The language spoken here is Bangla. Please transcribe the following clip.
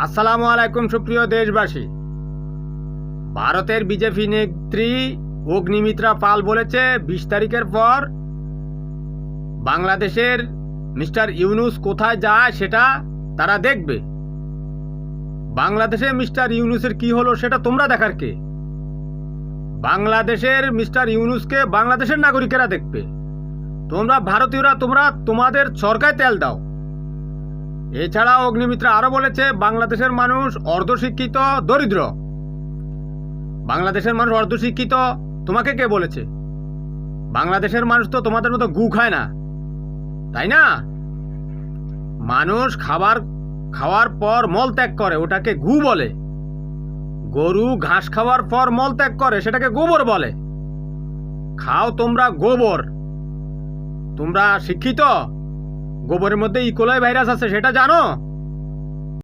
আসসালামু আলাইকুম সুপ্রিয় দেশবাসী। ভারতের বিজেপি নেত্রী অগ্নিমিত্রা পাল বলেছে ২০ তারিখের পর বাংলাদেশের মিস্টার ইউনূস কোথায় যায় সেটা তারা দেখবে। বাংলাদেশে মিস্টার ইউনূসের কি হলো সেটা তোমরা দেখার কে? বাংলাদেশের মিস্টার ইউনূসকে বাংলাদেশের নাগরিকেরা দেখবে। তোমরা ভারতীয়রা তোমরা তোমাদের সরকারে তেল দাও। এছাড়া অগ্নিমিত্রা আরো বলেছে বাংলাদেশের মানুষ অর্ধশিক্ষিত দরিদ্র। বাংলাদেশের মানুষ অর্ধশিক্ষিত তোমাকে কে বলেছে? বাংলাদেশের মানুষ তো তোমাদের মতো গু খায় না, তাই না? মানুষ খাওয়ার পর মল ত্যাগ করে, ওটাকে গু বলে। গরু ঘাস খাওয়ার পর মল ত্যাগ করে, সেটাকে গোবর বলে। খাও তোমরা গোবর। তোমরা শিক্ষিত? গোবরের মধ্যে ইকোলাই ভাইরাস আছে সেটা জানো?